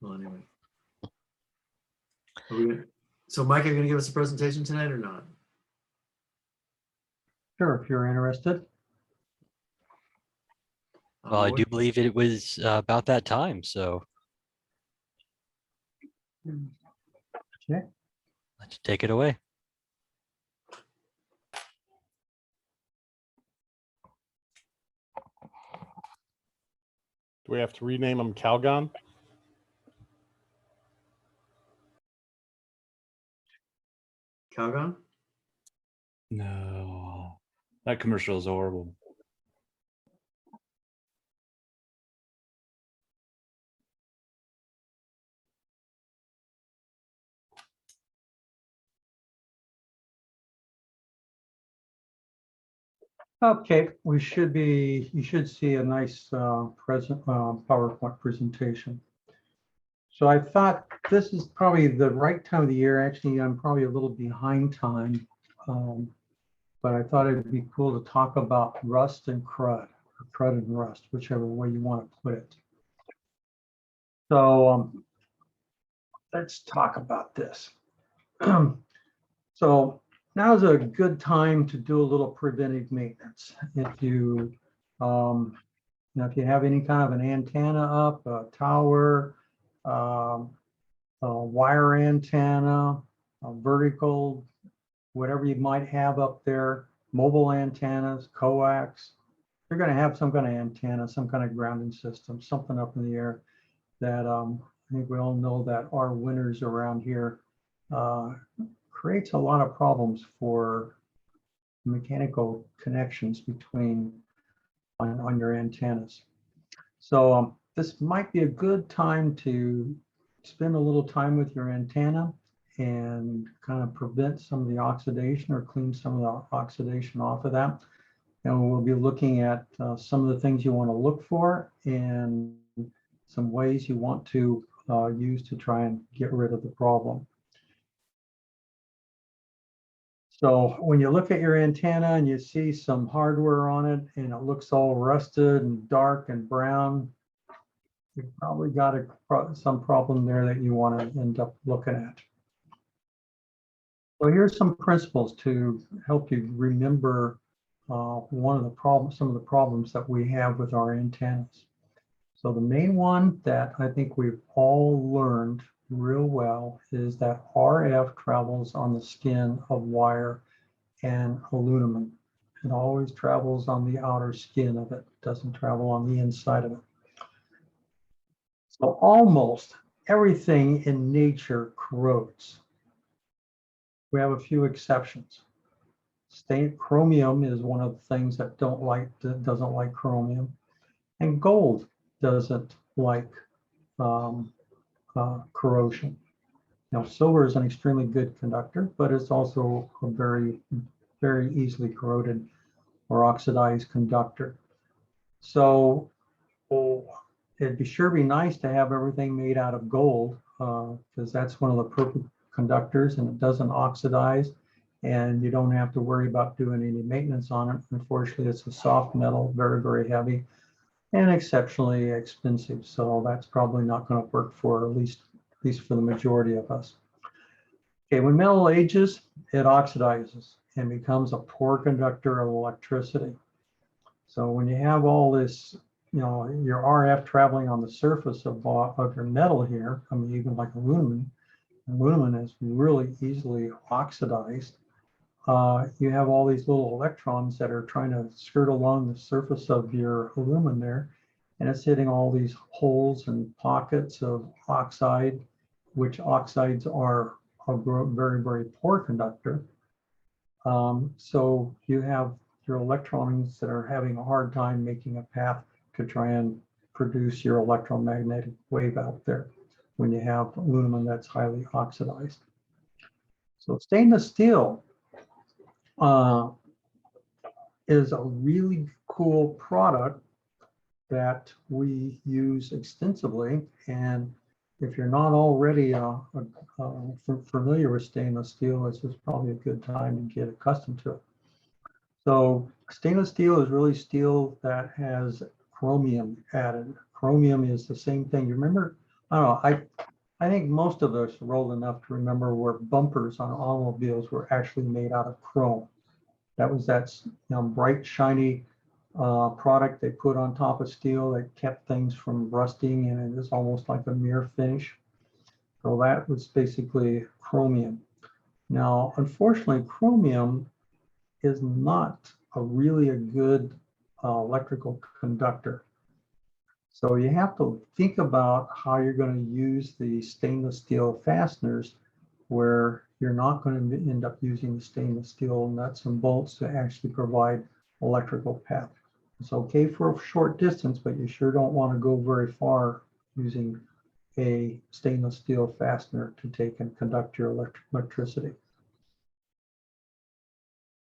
Well, anyway. So Mike, are you going to give us a presentation tonight or not? Sure, if you're interested. Well, I do believe it was about that time, so Okay. let's take it away. Do we have to rename them Calgon? Calgon? No, that commercial is horrible. Okay, you should see a nice PowerPoint presentation. So I thought this is probably the right time of the year. Actually, I'm probably a little behind time, but I thought it'd be cool to talk about rust and crud, or crud and rust, whichever way you want to put it. So let's talk about this. So now's a good time to do a little preventive maintenance. If you, if you have any kind of an antenna up, a tower, a wire antenna, a vertical, whatever you might have up there, mobile antennas, coax, you're going to have some kind of antenna, some kind of grounding system, something up in the air that I think we all know that our winters around here creates a lot of problems for mechanical connections between on your antennas. So this might be a good time to spend a little time with your antenna and kind of prevent some of the oxidation or clean some of the oxidation off of that. And we'll be looking at some of the things you want to look for and some ways you want to use to try and get rid of the problem. So when you look at your antenna and you see some hardware on it and it looks all rusted and dark and brown, you've probably got some problem there that you want to end up looking at. So here's some principles to help you remember some of the problems that we have with our antennas. So the main one that I think we've all learned real well is that RF travels on the skin of wire and aluminum. It always travels on the outer skin of it, doesn't travel on the inside of it. So almost everything in nature corrodes. We have a few exceptions. Chromium is one of the things that doesn't like chromium, and gold doesn't like corrosion. Now, silver is an extremely good conductor, but it's also a very, very easily corroded or oxidized conductor. So it'd be nice to have everything made out of gold because that's one of the perfect conductors and it doesn't oxidize and you don't have to worry about doing any maintenance on it. Unfortunately, it's a soft metal, very, very heavy and exceptionally expensive. So that's probably not going to work for at least for the majority of us. Okay, when metal ages, it oxidizes and becomes a poor conductor of electricity. So when you have all this, your RF traveling on the surface of your metal here, I mean, even like aluminum is really easily oxidized. You have all these little electrons that are trying to skirt along the surface of your aluminum there, and it's hitting all these holes and pockets of oxide, which oxides are a very, very poor conductor. So you have your electrons that are having a hard time making a path to try and produce your electromagnetic wave out there when you have aluminum that's highly oxidized. So stainless steel is a really cool product that we use extensively. And if you're not already familiar with stainless steel, this is probably a good time to get accustomed to it. So stainless steel is really steel that has chromium added. Chromium is the same thing. You remember I don't know, I think most of us are old enough to remember where bumpers on automobiles were actually made out of chrome. That was that bright, shiny product they put on top of steel that kept things from rusting, and it is almost like a mirror finish. So that was basically chromium. Now, unfortunately, chromium is not a good electrical conductor. So you have to think about how you're going to use the stainless steel fasteners where you're not going to end up using the stainless steel nuts and bolts to actually provide electrical path. It's okay for a short distance, but you sure don't want to go very far using a stainless steel fastener to take and conduct your electricity.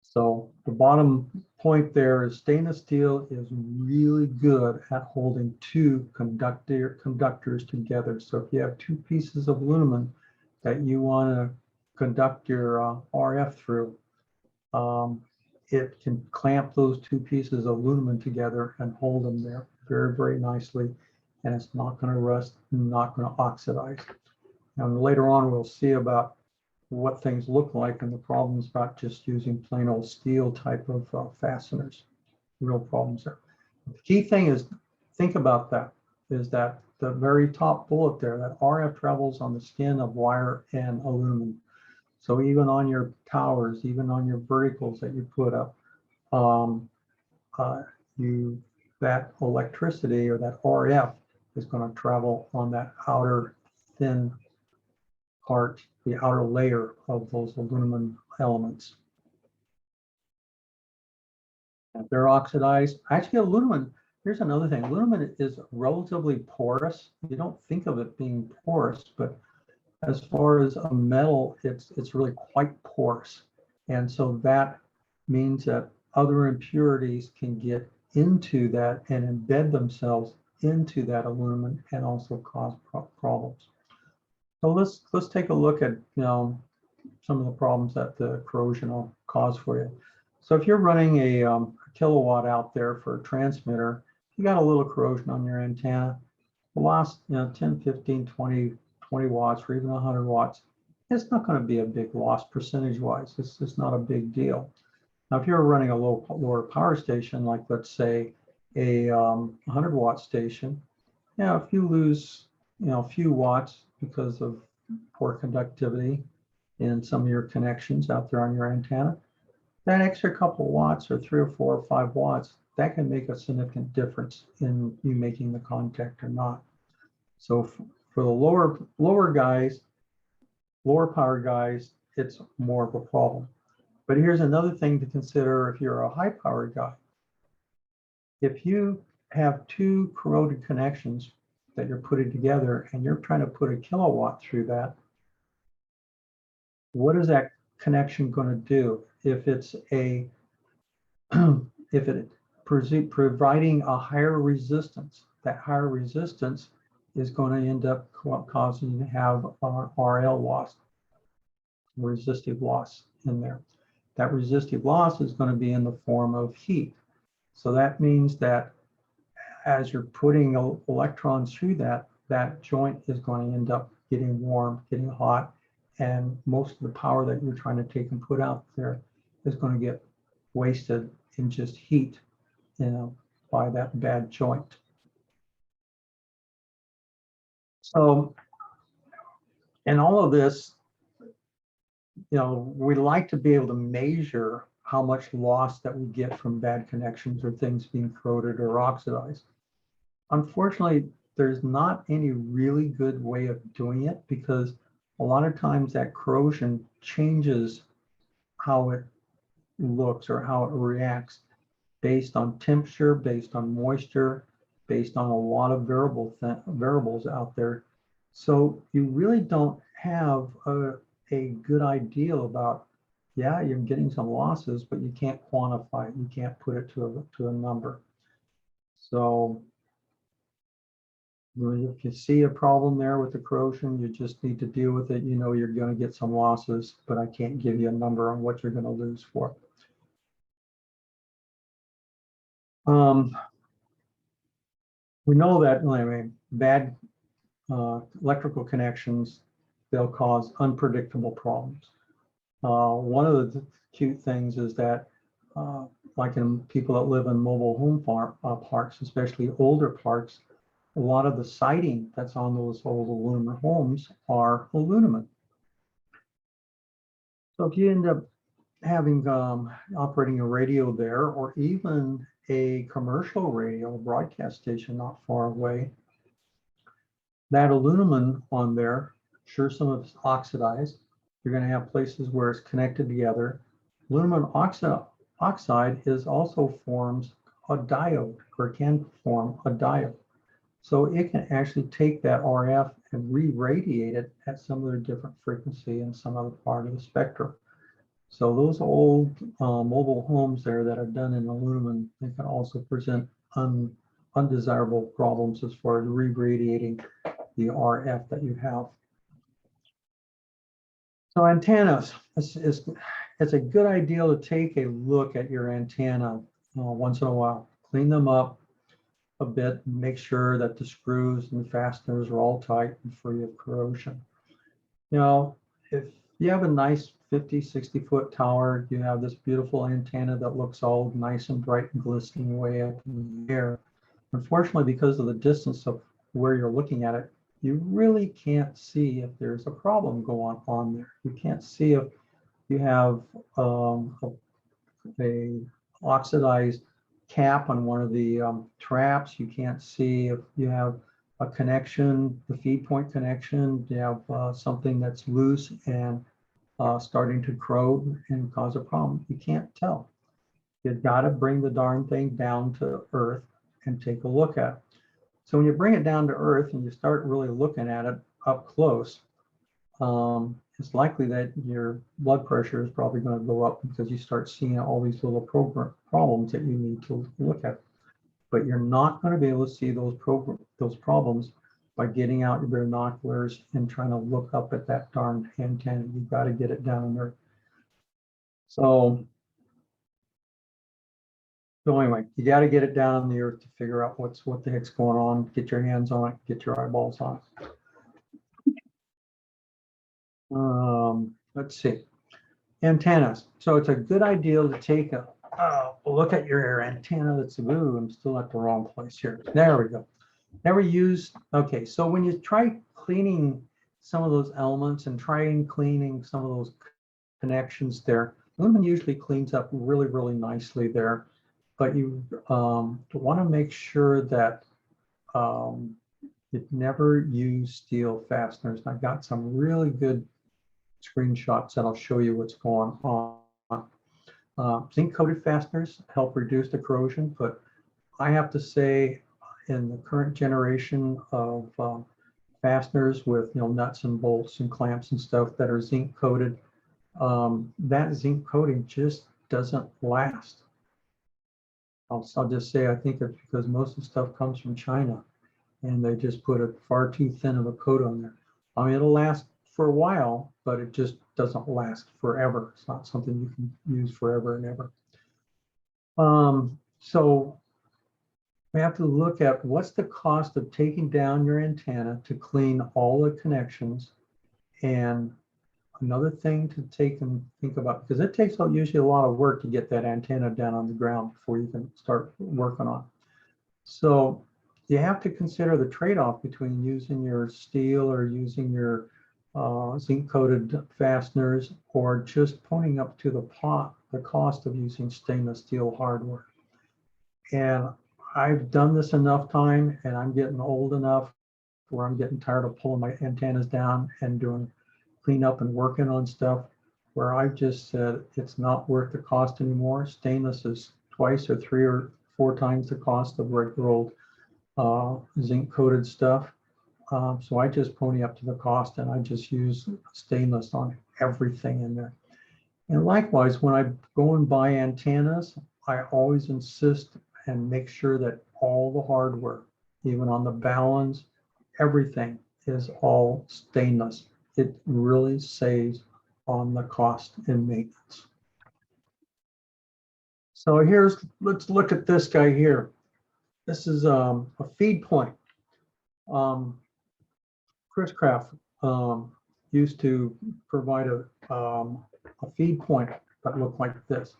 So the bottom point there is stainless steel is really good at holding two conductors together. So if you have two pieces of aluminum that you want to conduct your RF through, it can clamp those two pieces of aluminum together and hold them there very, very nicely. And it's not going to rust, not going to oxidize. And later on, we'll see about what things look like and the problems about just using plain old steel type of fasteners. Real problems there. The key thing is, think about that, is that the very top bullet there, that RF travels on the skin of wire and aluminum. So even on your towers, even on your verticals that you put up, that electricity or that RF is going to travel on that outer thin part, the outer layer of those aluminum elements. If they're oxidized, actually aluminum, here's another thing, aluminum is relatively porous. You don't think of it being porous, but as far as a metal, it's really quite porous. And so that means that other impurities can get into that and embed themselves into that aluminum and also cause problems. So let's take a look at some of the problems that the corrosion will cause for you. So if you're running a kilowatt out there for a transmitter, you got a little corrosion on your antenna, the last 10, 15, 20 watts or even 100 watts, it's not going to be a big loss percentage wise. It's just not a big deal. Now, if you're running a lower power station, like let's say a 100 watt station, if you lose a few watts because of poor conductivity in some of your connections out there on your antenna, that extra couple watts or 3 or 4 or 5 watts, that can make a significant difference in you making the contact or not. So for the lower guys, lower power guys, it's more of a problem. But here's another thing to consider if you're a high power guy. If you have two corroded connections that you're putting together and you're trying to put a kilowatt through that, what is that connection going to do? If it's providing a higher resistance, that higher resistance is going to end up causing you to have RL loss, resistive loss in there. That resistive loss is going to be in the form of heat. So that means that as you're putting electrons through that joint is going to end up getting warm, getting hot, and most of the power that you're trying to take and put out there is going to get wasted in just heat, by that bad joint. So, in all of this, we like to be able to measure how much loss that we get from bad connections or things being corroded or oxidized. Unfortunately, there's not any really good way of doing it because a lot of times that corrosion changes how it looks or how it reacts based on temperature, based on moisture, based on a lot of variables out there. So you really don't have a good idea about, you're getting some losses, but you can't quantify it. You can't put it to a number. So if you see a problem there with the corrosion, you just need to deal with it. You're going to get some losses, but I can't give you a number on what you're going to lose for. We know that bad electrical connections, they'll cause unpredictable problems. One of the cute things is that, like in people that live in mobile home parks, especially older parks, a lot of the siding that's on those old aluminum homes are aluminum. So if you end up having operating a radio there, or even a commercial radio broadcast station not far away, that aluminum on there, sure, some of it's oxidized. You're going to have places where it's connected together. Aluminum oxide is also forms a diode, or can form a diode. So it can actually take that RF and re-radiate it at some other different frequency in some other part of the spectrum. So those old mobile homes there that are done in aluminum, they can also present undesirable problems as far as re-radiating the RF that you have. So antennas, it's a good idea to take a look at your antenna once in a while. Clean them up a bit and make sure that the screws and the fasteners are all tight and free of corrosion. You know, if you have a nice 50, 60-foot tower, you have this beautiful antenna that looks all nice and bright and glistening way up in the air. Unfortunately, because of the distance of where you're looking at it, you really can't see if there's a problem going on there. You can't see if you have a oxidized cap on one of the traps. You can't see if you have a connection, the feed point connection. You have something that's loose and starting to corrode and cause a problem. You can't tell. You've got to bring the darn thing down to earth and take a look at it. So when you bring it down to earth and you start really looking at it up close, it's likely that your blood pressure is probably going to go up because you start seeing all these little problems that you need to look at. But you're not going to be able to see those problems by getting out your binoculars and trying to look up at that darn antenna. You've got to get it down there. So anyway, you got to get it down on the earth to figure out what the heck's going on, get your hands on it, get your eyeballs on it. Let's see, antennas. So it's a good idea to take a look at your antenna. That's I'm still at the wrong place here. There we go. Never use. Okay, so when you try cleaning some of those elements and trying cleaning some of those connections there, aluminum usually cleans up really, really nicely there. But you want to make sure that you never use steel fasteners. I've got some really good screenshots that'll show you what's going on. Zinc-coated fasteners help reduce the corrosion, but I have to say, in the current generation of fasteners with nuts and bolts and clamps and stuff that are zinc-coated, that zinc coating just doesn't last. I'll just say I think it's because most of the stuff comes from China, and they just put a far too thin of a coat on there. I mean, it'll last for a while, but it just doesn't last forever. It's not something you can use forever and ever. So we have to look at what's the cost of taking down your antenna to clean all the connections. And another thing to take and think about, because it takes usually a lot of work to get that antenna down on the ground before you can start working on it. So you have to consider the trade-off between using your steel or using your zinc-coated fasteners, or just ponying up to the cost of using stainless steel hardware. And I've done this enough time, and I'm getting old enough where I'm getting tired of pulling my antennas down and doing cleanup and working on stuff, where I've just said it's not worth the cost anymore. Stainless is twice or 3 or 4 times the cost of regular old zinc-coated stuff. So I just pony up to the cost, and I just use stainless on everything in there. And likewise, when I go and buy antennas, I always insist and make sure that all the hardware, even on the ballons, everything is all stainless. It really saves on the cost in maintenance. So let's look at this guy here. This is a feed point. Chris Kraft used to provide a feed point that looked like this.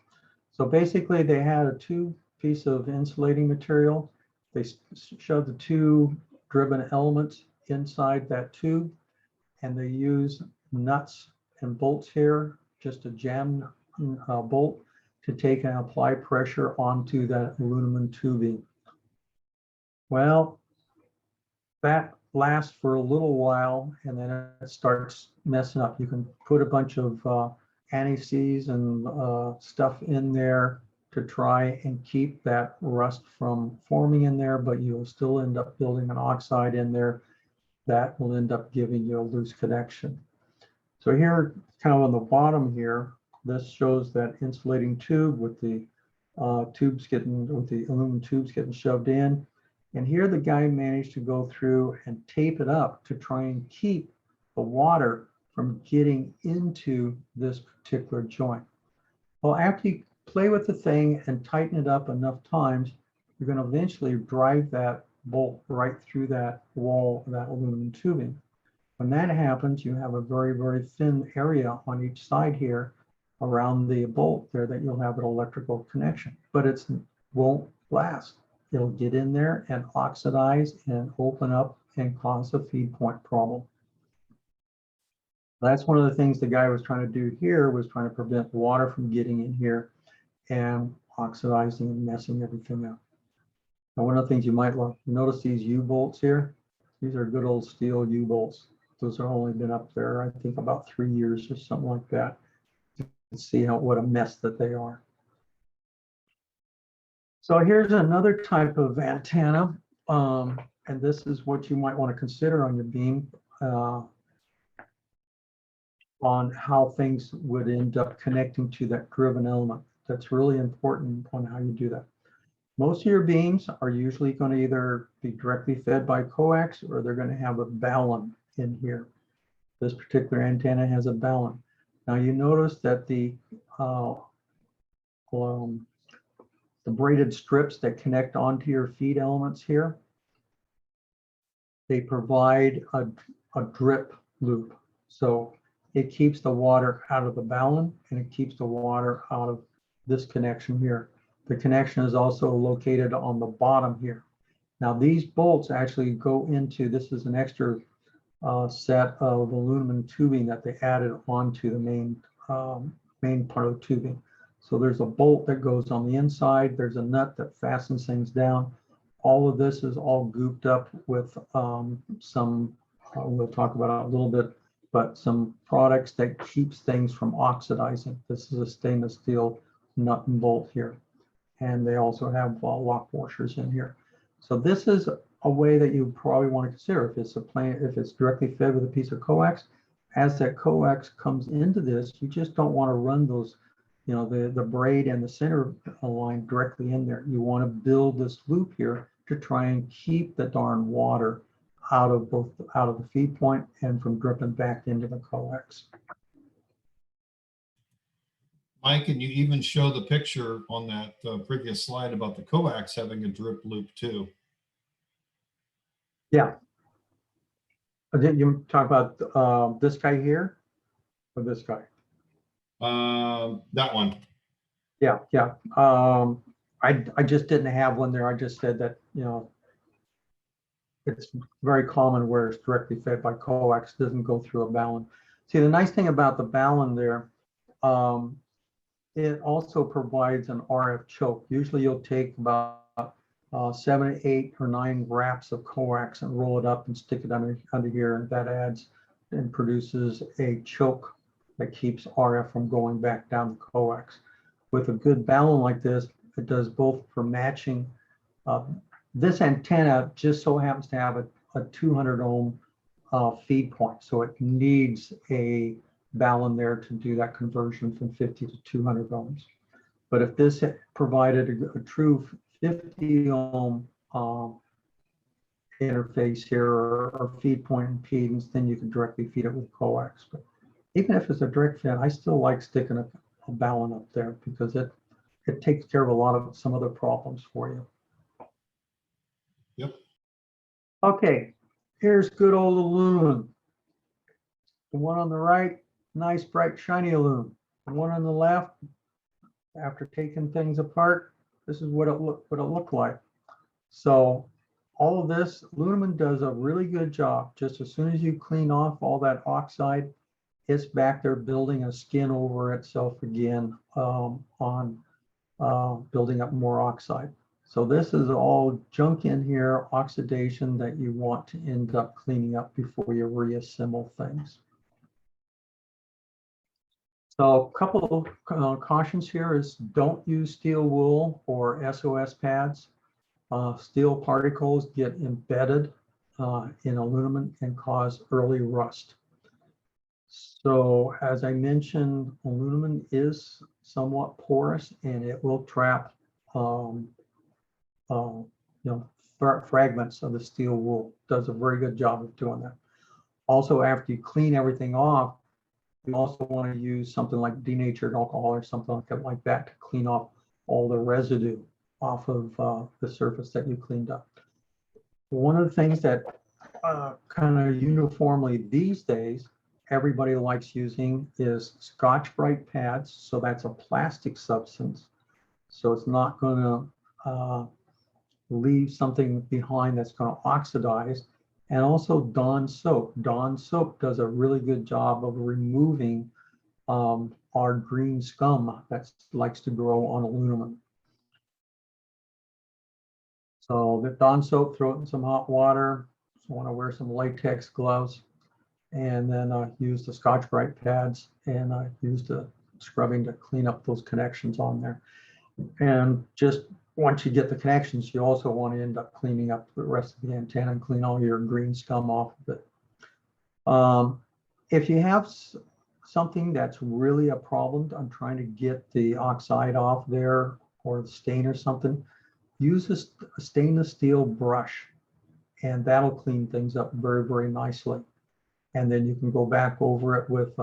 So basically they had a tube piece of insulating material. They shoved the two driven elements inside that tube, and they use nuts and bolts here, just a jam bolt to take and apply pressure onto that aluminum tubing. Well, that lasts for a little while and then it starts messing up. You can put a bunch of anti-seize and stuff in there to try and keep that rust from forming in there, but you'll still end up building an oxide in there that will end up giving you a loose connection. So here, kind of on the bottom here, this shows that insulating tube with the aluminum tubes getting shoved in. And here the guy managed to go through and tape it up to try and keep the water from getting into this particular joint. Well, after you play with the thing and tighten it up enough times, you're going to eventually drive that bolt right through that wall, that aluminum tubing. When that happens, you have a very, very thin area on each side here around the bolt there that you'll have an electrical connection, but it won't last. It'll get in there and oxidize and open up and cause a feed point problem. That's one of the things the guy was trying to do here, was trying to prevent water from getting in here and oxidizing and messing everything up. Now, one of the things you might notice, these U-bolts here, these are good old steel U-bolts. Those have only been up there, I think, about 3 years or something like that. You can see what a mess that they are. So here's another type of antenna, and this is what you might want to consider on your beam on how things would end up connecting to that driven element. That's really important on how you do that. Most of your beams are usually going to either be directly fed by coax or they're going to have a balun in here. This particular antenna has a balun. Now you notice that the braided strips that connect onto your feed elements here, they provide a drip loop. So it keeps the water out of the balun and it keeps the water out of this connection here. The connection is also located on the bottom here. Now these bolts actually go into, this is an extra set of aluminum tubing that they added onto the main part of the tubing. So there's a bolt that goes on the inside. There's a nut that fastens things down. All of this is all gooped up with some, we'll talk about it a little bit, but some products that keeps things from oxidizing. This is a stainless steel nut and bolt here. And they also have lock washers in here. So this is a way that you probably want to consider if it's directly fed with a piece of coax. As that coax comes into this, you just don't want to run those, the braid and the center line directly in there. You want to build this loop here to try and keep the darn water out of the feed point and from dripping back into the coax. Mike, and you even show the picture on that previous slide about the coax having a drip loop too. Yeah. Did you talk about this guy here or this guy? That one. Yeah. I just didn't have one there. I just said that, it's very common where it's directly fed by coax, doesn't go through a balun. See, the nice thing about the balun there, it also provides an RF choke. Usually you'll take about 7, 8, or 9 wraps of coax and roll it up and stick it under here, and that adds and produces a choke that keeps RF from going back down the coax. With a good balun like this, it does both for matching. This antenna just so happens to have a 200 ohm feed point, so it needs a balun there to do that conversion from 50 to 200 ohms. But if this provided a true 50 ohm interface here or feed point impedance, then you can directly feed it with coax. But even if it's a direct feed, I still like sticking a balun up there because it takes care of a lot of some other problems for you. Yep. Okay, here's good old aluminum. The one on the right, nice, bright, shiny aluminum. The one on the left, after taking things apart, this is what it looked like. So all of this, aluminum does a really good job. Just as soon as you clean off all that oxide, it's back there building a skin over itself again on building up more oxide. So this is all junk in here, oxidation that you want to end up cleaning up before you reassemble things. So a couple of cautions here is don't use steel wool or SOS pads. Steel particles get embedded in aluminum and cause early rust. So as I mentioned, aluminum is somewhat porous and it will trap fragments of the steel wool. Does a very good job of doing that. Also, after you clean everything off, you also want to use something like denatured alcohol or something like that to clean off all the residue off of the surface that you cleaned up. One of the things that kind of uniformly these days everybody likes using is Scotch-Brite pads. So that's a plastic substance. So it's not going to leave something behind that's going to oxidize. And also Dawn soap. Dawn soap does a really good job of removing our green scum that likes to grow on aluminum. So the Dawn soap, throw it in some hot water. So I want to wear some latex gloves, and then use the Scotch-Brite pads and use the scrubbing to clean up those connections on there. And just once you get the connections, you also want to end up cleaning up the rest of the antenna and clean all your green scum off of it. If you have something that's really a problem, I'm trying to get the oxide off there or the stain or something, use a stainless steel brush and that'll clean things up very, very nicely. And then you can go back over it with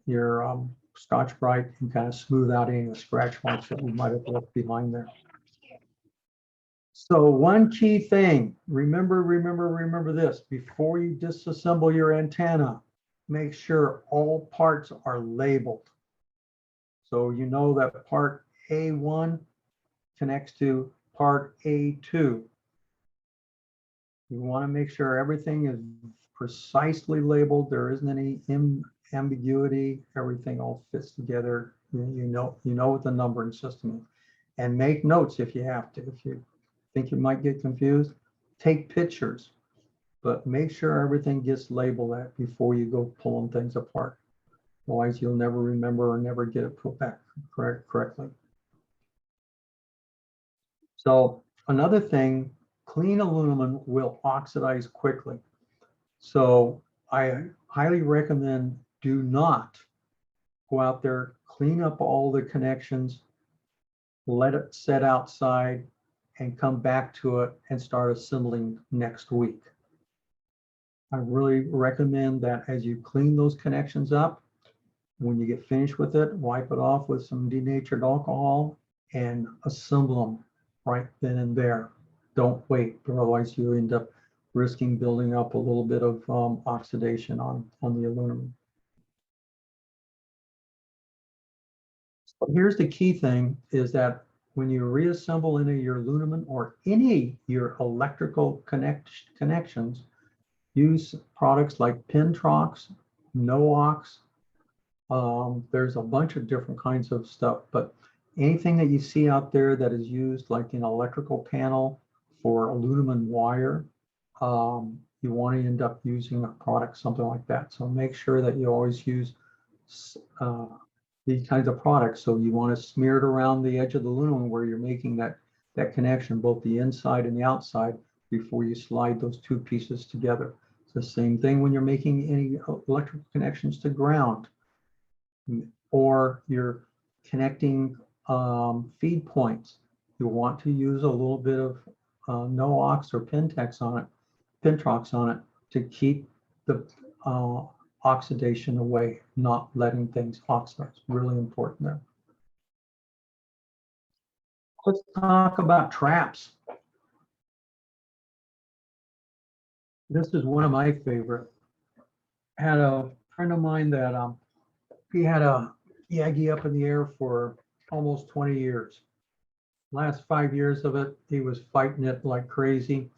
your Scotch-Brite and kind of smooth out any of the scratch marks that you might have left behind there. So one key thing, remember this, before you disassemble your antenna, make sure all parts are labeled. So you know that part A1 connects to part A2. You want to make sure everything is precisely labeled. There isn't any ambiguity. Everything all fits together. You know what the numbering system is. And make notes if you have to. If you think you might get confused, take pictures. But make sure everything gets labeled before you go pulling things apart. Otherwise, you'll never remember or never get it put back correctly. So another thing, clean aluminum will oxidize quickly. So I highly recommend do not go out there, clean up all the connections, let it set outside, and come back to it and start assembling next week. I really recommend that as you clean those connections up, when you get finished with it, wipe it off with some denatured alcohol and assemble them right then and there. Don't wait, otherwise you end up risking building up a little bit of oxidation on the aluminum. So here's the key thing is that when you reassemble any of your aluminum or any your electrical connections, use products like Pentrox, Noox. There's a bunch of different kinds of stuff, but anything that you see out there that is used like an electrical panel for aluminum wire, you want to end up using a product, something like that. So make sure that you always use these kinds of products. So you want to smear it around the edge of the aluminum where you're making that connection, both the inside and the outside, before you slide those two pieces together. It's the same thing when you're making any electrical connections to ground, or you're connecting feed points. You want to use a little bit of Noox or Pentrox on it to keep the oxidation away, not letting things oxidize. Really important there. Let's talk about traps. This is one of my favorite. Had a friend of mine that he had a Yagi up in the air for almost 20 years. Last 5 years of it, he was fighting it like crazy.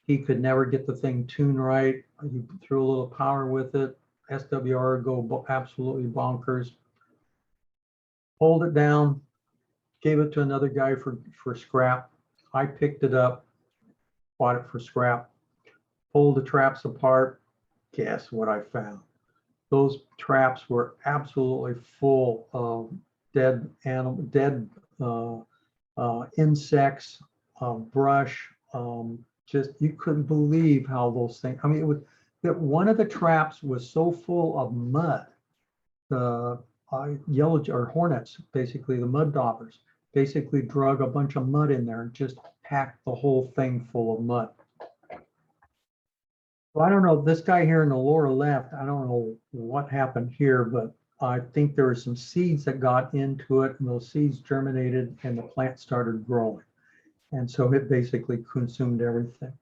He could never get the thing tuned right. He threw a little power with it. SWR would go absolutely bonkers. Pulled it down, gave it to another guy for scrap. I picked it up, bought it for scrap, pulled the traps apart. Guess what I found? Those traps were absolutely full of dead animal, dead insects, brush. Just you couldn't believe how those things. I mean, it was that one of the traps was so full of mud. The yellow or hornets, basically the mud daubers, basically drug a bunch of mud in there and just packed the whole thing full of mud. Well, I don't know, this guy here in the lower left, I don't know what happened here, but I think there were some seeds that got into it and those seeds germinated and the plant started growing. And so it basically consumed everything.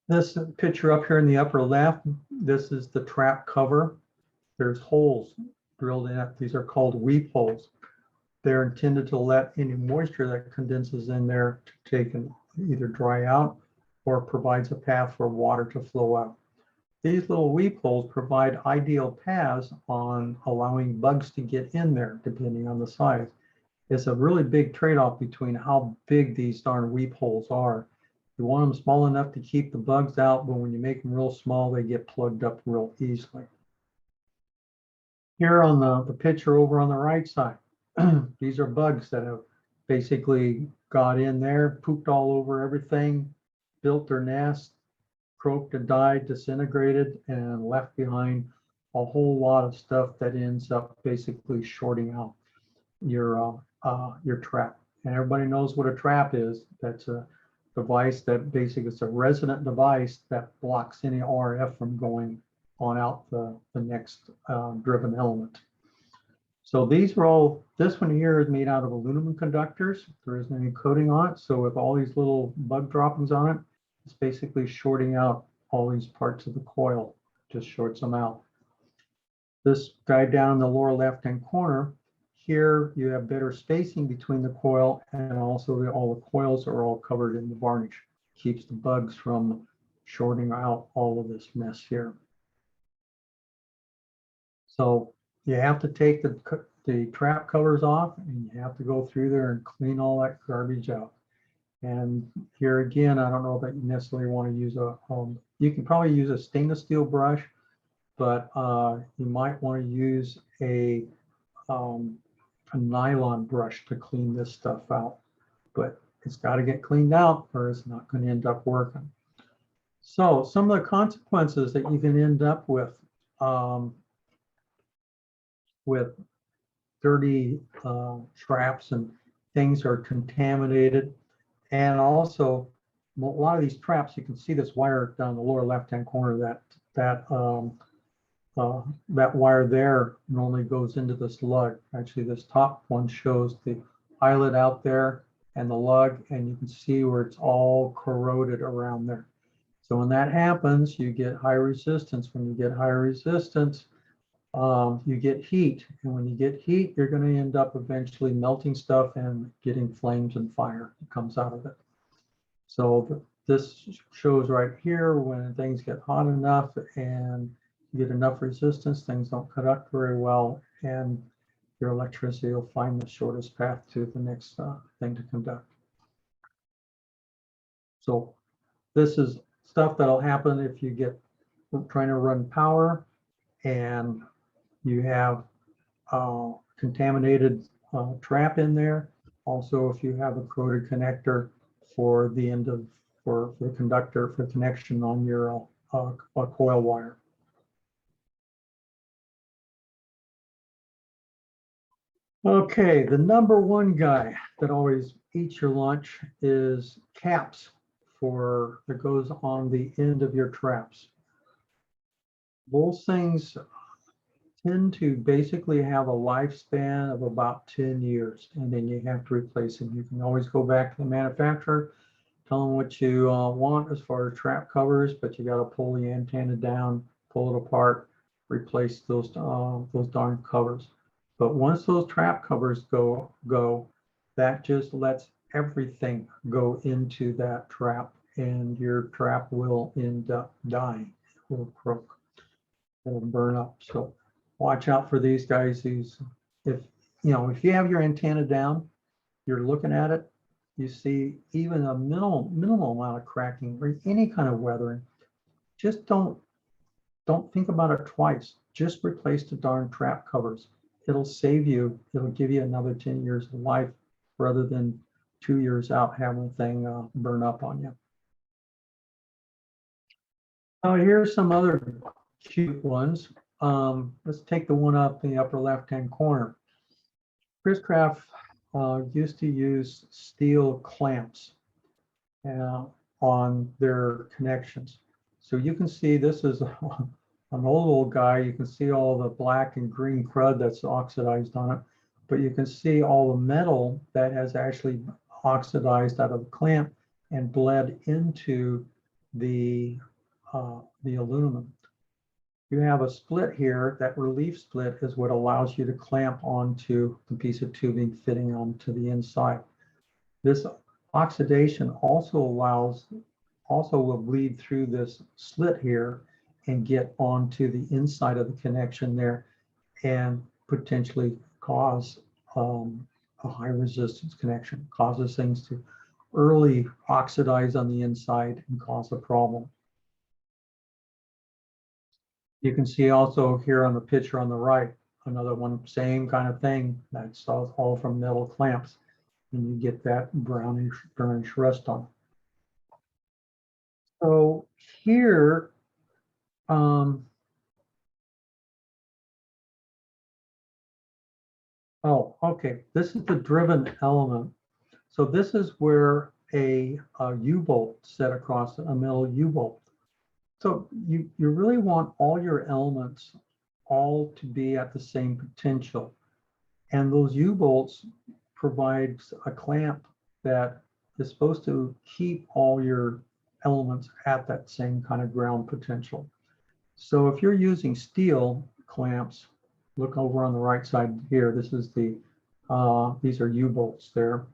This picture up here in the upper left, this is the trap cover. There's holes drilled in it. These are called weep holes. They're intended to let any moisture that condenses in there to take and either dry out or provides a path for water to flow out. These little weep holes provide ideal paths on allowing bugs to get in there, depending on the size. It's a really big trade-off between how big these darn weep holes are. You want them small enough to keep the bugs out, but when you make them real small, they get plugged up real easily. Here on the picture over on the right side, these are bugs that have basically got in there, pooped all over everything, built their nest, croaked and died, disintegrated, and left behind a whole lot of stuff that ends up basically shorting out your trap. And everybody knows what a trap is. That's a device that basically is a resonant device that blocks any RF from going on out the next driven element. So these are all, this one here is made out of aluminum conductors. There isn't any coating on it. So with all these little bug droppings on it, it's basically shorting out all these parts of the coil, just shorts them out. This guy down in the lower left-hand corner, here you have better spacing between the coil, and also all the coils are all covered in the varnish. Keeps the bugs from shorting out all of this mess here. So you have to take the trap covers off, and you have to go through there and clean all that garbage out. And here again, I don't know that you necessarily want to use a, you can probably use a stainless steel brush, but you might want to use a nylon brush to clean this stuff out. But it's got to get cleaned out or it's not going to end up working. So some of the consequences that you can end up with dirty traps and things are contaminated. And also, a lot of these traps, you can see this wire down the lower left-hand corner. That wire there normally goes into this lug. Actually, this top one shows the eyelet out there and the lug, and you can see where it's all corroded around there. So when that happens, you get high resistance. When you get high resistance, you get heat. And when you get heat, you're going to end up eventually melting stuff and getting flames and fire that comes out of it. So this shows right here when things get hot enough and you get enough resistance, things don't conduct very well, and your electricity will find the shortest path to the next thing to conduct. So this is stuff that'll happen if you get trying to run power and you have contaminated trap in there. Also, if you have a corroded connector for the end of for the conductor for connection on your coil wire. Okay, the number one guy that always eats your lunch is caps that goes on the end of your traps. Those things tend to basically have a lifespan of about 10 years, and then you have to replace them. You can always go back to the manufacturer Tell them what you want as far as trap covers, but you got to pull the antenna down, pull it apart, replace those darn covers. But once those trap covers go, that just lets everything go into that trap, and your trap will end up dying. It will croak. It'll burn up. So watch out for these guys. If you have your antenna down, you're looking at it, you see even a minimal amount of cracking or any kind of weathering, just don't think about it twice. Just replace the darn trap covers. It'll save you. It'll give you another 10 years of life rather than 2 years out having the thing burn up on you. Now here's some other cute ones. Let's take the one up in the upper left-hand corner. Chris Craft used to use steel clamps on their connections. So you can see this is an old guy. You can see all the black and green crud that's oxidized on it, but you can see all the metal that has actually oxidized out of the clamp and bled into the aluminum. You have a split here. That relief split is what allows you to clamp onto the piece of tubing fitting onto the inside. This oxidation also will bleed through this slit here and get onto the inside of the connection there and potentially cause a high resistance connection, causes things to early oxidize on the inside and cause a problem. You can see also here on the picture on the right, another one, same kind of thing. That's all from metal clamps, and you get that brownish rust on. So here, oh, okay, this is the driven element. So this is where a U-bolt set across a metal U-bolt. So you really want all your elements all to be at the same potential. And those U-bolts provides a clamp that is supposed to keep all your elements at that same kind of ground potential. So if you're using steel clamps, look over on the right side here. This is these are U-bolts there.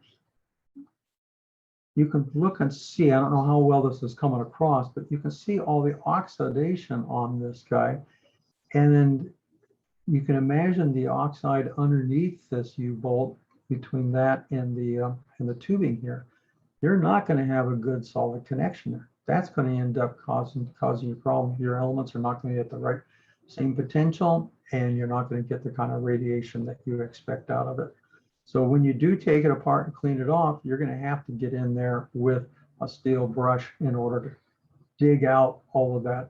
You can look and see, I don't know how well this is coming across, but you can see all the oxidation on this guy. And then you can imagine the oxide underneath this U-bolt between that and the tubing here. You're not going to have a good solid connection there. That's going to end up causing you a problem. Your elements are not going to get the right same potential, and you're not going to get the kind of radiation that you expect out of it. So when you do take it apart and clean it off, you're going to have to get in there with a steel brush in order to dig out all of that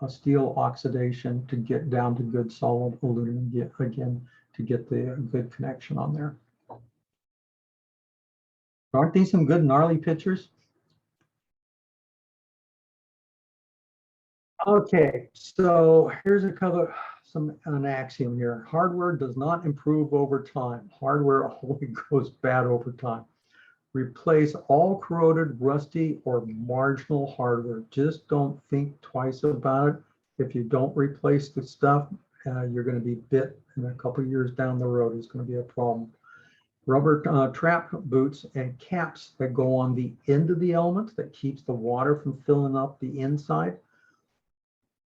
steel oxidation to get down to good solid aluminum again to get the good connection on there. Aren't these some good gnarly pictures? Okay, so here's an axiom here. Hardware does not improve over time. Hardware only goes bad over time. Replace all corroded, rusty, or marginal hardware. Just don't think twice about it. If you don't replace the stuff, you're going to be bit, and a couple of years down the road is going to be a problem. Rubber trap boots and caps that go on the end of the element that keeps the water from filling up the inside.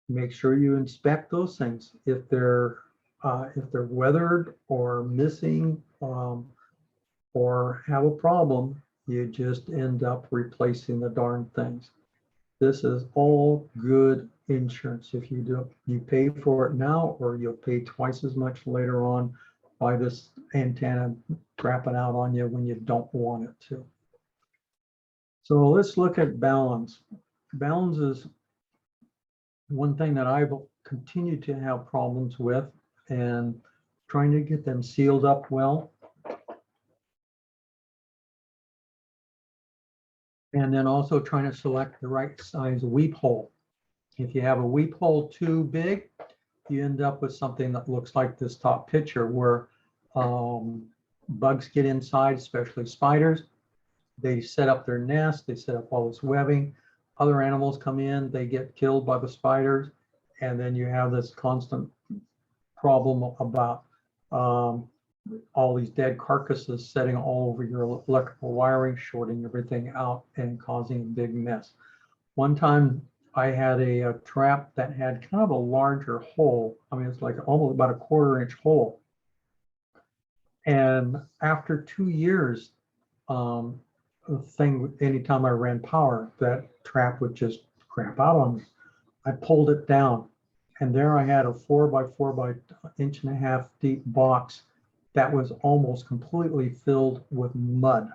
Make sure you inspect those things. If they're weathered or missing or have a problem, you just end up replacing the darn things. This is all good insurance. If you do, you pay for it now, or you'll pay twice as much later on by this antenna crapping out on you when you don't want it to. So let's look at balance. Balance is one thing that I've continued to have problems with, and trying to get them sealed up well. And then also trying to select the right size weep hole. If you have a weep hole too big, you end up with something that looks like this top picture where bugs get inside, especially spiders, They set up their nest, they set up all this webbing. Other animals come in, they get killed by the spiders. And then you have this constant problem about all these dead carcasses setting all over your electrical wiring, shorting everything out and causing a big mess. One time I had a trap that had kind of a larger hole. I mean, it's like almost about a 1/4 inch hole. And after 2 years, the thing, anytime I ran power, that trap would just crap out on me. I pulled it down, and there I had a 4x4 by 1.5 inch deep box that was almost completely filled with mud,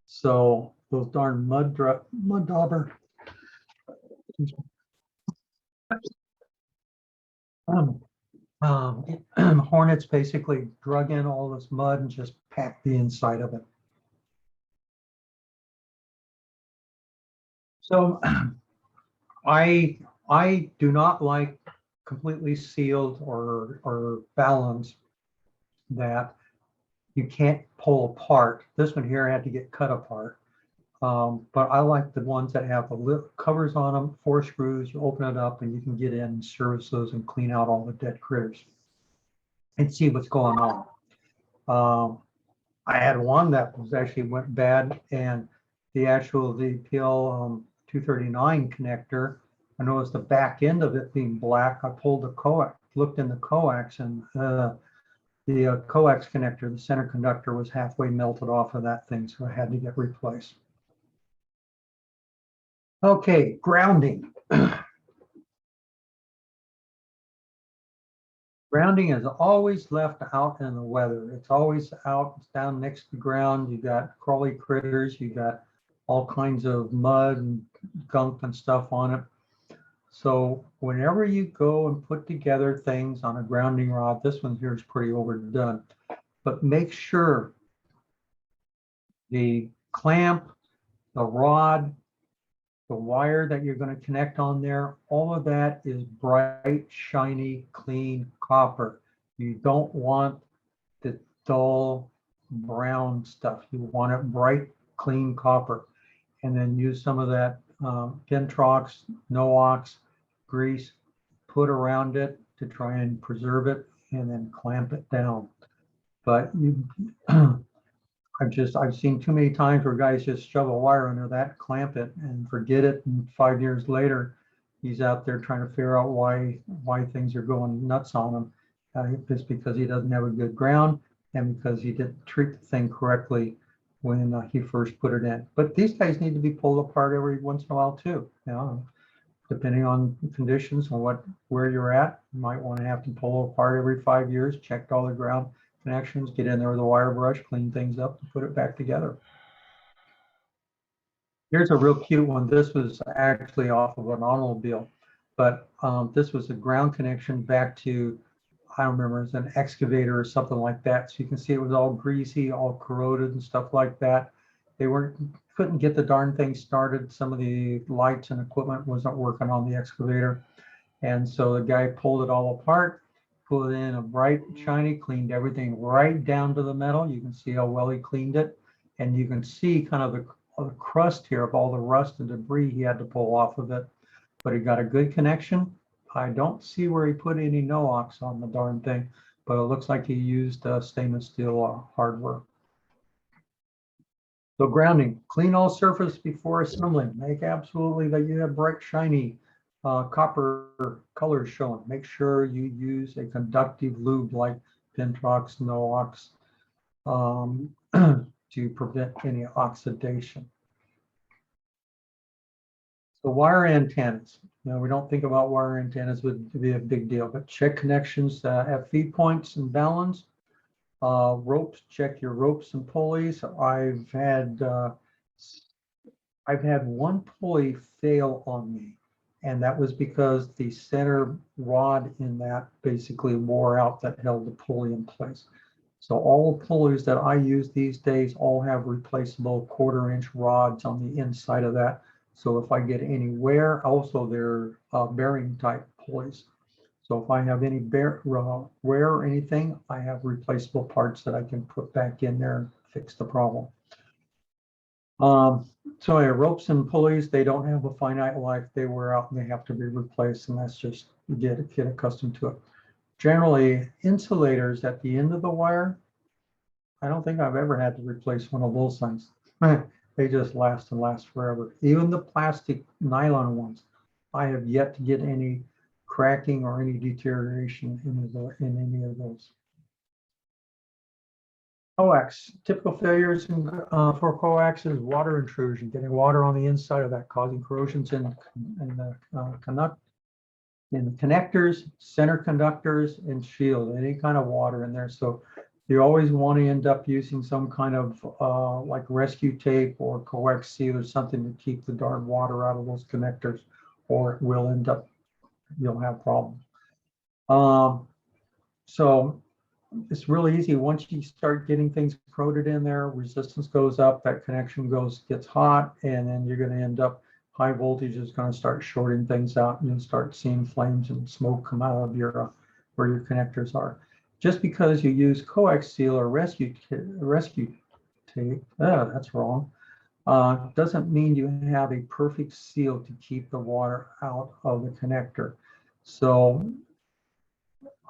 So those darn mud dauber hornets basically drug in all this mud and just packed the inside of it. So I do not like completely sealed or balance that you can't pull apart. This one here had to get cut apart. But I like the ones that have the lip covers on them, 4 screws, you open it up and you can get in and service those and clean out all the dead critters and see what's going on. I had one that was actually went bad, and the PL 239 connector, I noticed the back end of it being black. I pulled the coax, looked in the coax, and the coax connector, the center conductor, was halfway melted off of that thing, so I had to get replaced. Okay, grounding. Grounding is always left out in the weather. It's always out, it's down next to the ground. You got crawly critters, you got all kinds of mud and gunk and stuff on it. So whenever you go and put together things on a grounding rod, this one here is pretty overdone, but make sure the clamp, the rod, the wire that you're going to connect on there, all of that is bright, shiny, clean copper. You don't want the dull brown stuff. You want it bright, clean copper. And then use some of that Pentrox, Noox grease, put around it to try and preserve it, and then clamp it down. But you I've seen too many times where guys just shove a wire under that, clamp it, and forget it. And 5 years later, he's out there trying to figure out why things are going nuts on him. It's because he doesn't have a good ground, and because he didn't treat the thing correctly when he first put it in. But these guys need to be pulled apart every once in a while too. You know, depending on conditions and where you're at, you might want to have to pull apart every 5 years, check all the ground connections, get in there with a wire brush, clean things up, and put it back together. Here's a real cute one. This was actually off of an automobile, but this was a ground connection back to, I don't remember, it's an excavator or something like that. So you can see it was all greasy, all corroded and stuff like that. They couldn't get the darn thing started. Some of the lights and equipment wasn't working on the excavator. And so the guy pulled it all apart, put in a bright, shiny, cleaned everything right down to the metal. You can see how well he cleaned it. And you can see kind of the crust here of all the rust and debris he had to pull off of it. But he got a good connection. I don't see where he put any Noox on the darn thing, but it looks like he used stainless steel hardware. So grounding, clean all surface before assembling. Make absolutely that you have bright, shiny copper colors shown. Make sure you use a conductive lube like Pentrox, Noox to prevent any oxidation. So wire antennas. You know, we don't think about wire antennas would be a big deal, but check connections at feed points and balance. Ropes, check your ropes and pulleys. I've had one pulley fail on me, and that was because the center rod in that basically wore out that held the pulley in place. So all the pulleys that I use these days all have replaceable 1/4 inch rods on the inside of that. So if I get any wear, also they're bearing type pulleys. So if I have any wear or anything, I have replaceable parts that I can put back in there and fix the problem. So yeah, ropes and pulleys, they don't have a finite life. They wear out and they have to be replaced, and that's just, you get accustomed to it. Generally, insulators at the end of the wire, I don't think I've ever had to replace one of those things. They just last and last forever. Even the plastic nylon ones, I have yet to get any cracking or any deterioration in any of those. Coax, typical failures for coax is water intrusion, getting water on the inside of that, causing corrosions in the connectors, center conductors, and shield, any kind of water in there. So you always want to end up using some kind of like rescue tape or coax seal or something to keep the darn water out of those connectors, or it will end up, you'll have problems. So it's really easy. Once you start getting things corroded in there, resistance goes up, that connection gets hot, and then you're going to end up, high voltage is going to start shorting things out, and you'll start seeing flames and smoke come out of your where your connectors are. Just because you use coax seal or rescue tape, that's wrong, doesn't mean you have a perfect seal to keep the water out of the connector. So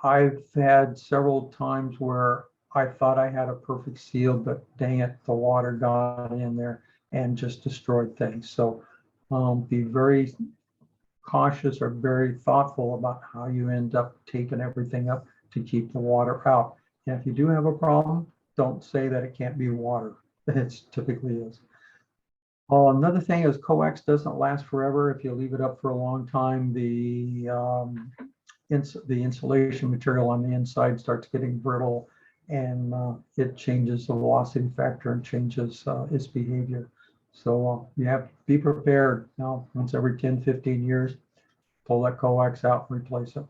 I've had several times where I thought I had a perfect seal, but dang it, the water got in there and just destroyed things. So be very cautious or very thoughtful about how you end up taping everything up to keep the water out. And if you do have a problem, don't say that it can't be water. It typically is. Another thing is coax doesn't last forever. If you leave it up for a long time, the insulation material on the inside starts getting brittle, and it changes the velocity factor and changes its behavior. So you have to be prepared. Now, once every 10, 15 years, pull that coax out and replace it.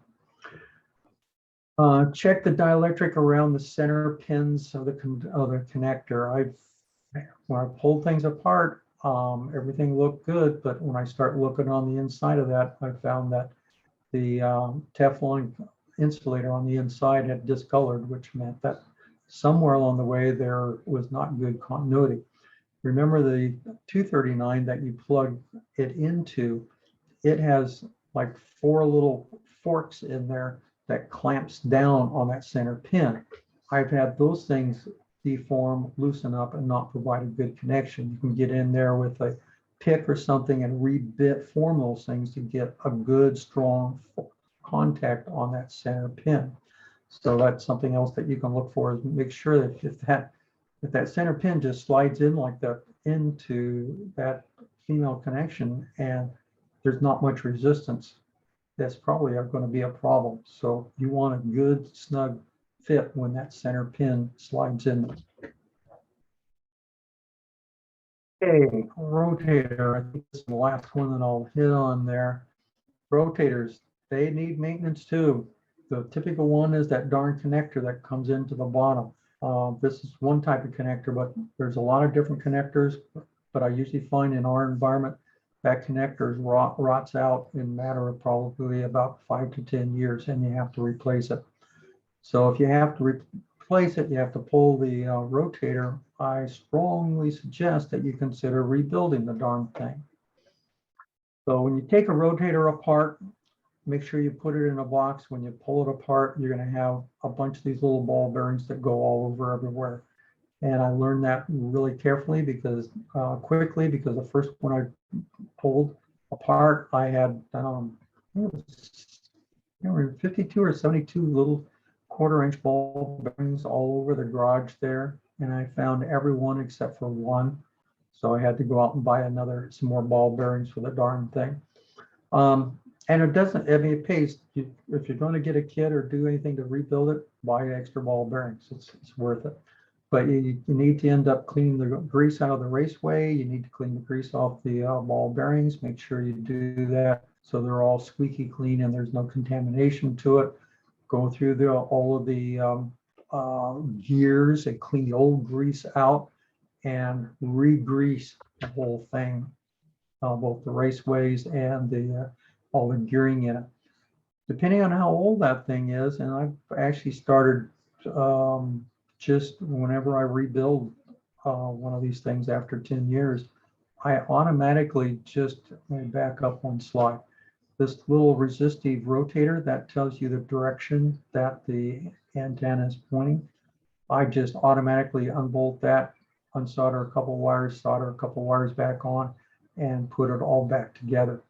Check the dielectric around the center pins of the connector. When I pulled things apart, everything looked good, but when I start looking on the inside of that, I found that the Teflon insulator on the inside had discolored, which meant that somewhere along the way there was not good continuity. Remember the 239 that you plug it into, it has like 4 little forks in there that clamps down on that center pin. I've had those things deform, loosen up, and not provide a good connection. You can get in there with a pick or something and form those things to get a good strong contact on that center pin. So that's something else that you can look for, is make sure that if that center pin just slides in like that into that female connection and there's not much resistance, that's probably going to be a problem. So you want a good snug fit when that center pin slides in. Okay, rotator, I think this is the last one that I'll hit on there. Rotators, they need maintenance too. The typical one is that darn connector that comes into the bottom. This is one type of connector, but there's a lot of different connectors. But I usually find in our environment that connector rots out in a matter of probably about 5 to 10 years, and you have to replace it. So if you have to replace it, you have to pull the rotator. I strongly suggest that you consider rebuilding the darn thing. So when you take a rotator apart, make sure you put it in a box. When you pull it apart, you're going to have a bunch of these little ball bearings that go all over everywhere. And I learned that really carefully because quickly, because the first one I pulled apart, I had I think it was 52 or 72 little 1/4-inch ball bearings all over the garage there. And I found every one except for one. So I had to go out and buy some more ball bearings for the darn thing. And it doesn't, I mean, it pays. If you're going to get a kit or do anything to rebuild it, buy extra ball bearings. It's worth it. But you need to end up cleaning the grease out of the raceway. You need to clean the grease off the ball bearings. Make sure you do that so they're all squeaky clean and there's no contamination to it. Go through all of the gears and clean the old grease out and re-grease the whole thing, both the raceways and all the gearing in it. Depending on how old that thing is, and I've actually started just whenever I rebuild one of these things after 10 years, I automatically just, let me back up one slide. This little resistive rotator that tells you the direction that the antenna is pointing. I just automatically unbolt that, unsolder a couple wires, solder a couple wires back on, and put it all back together.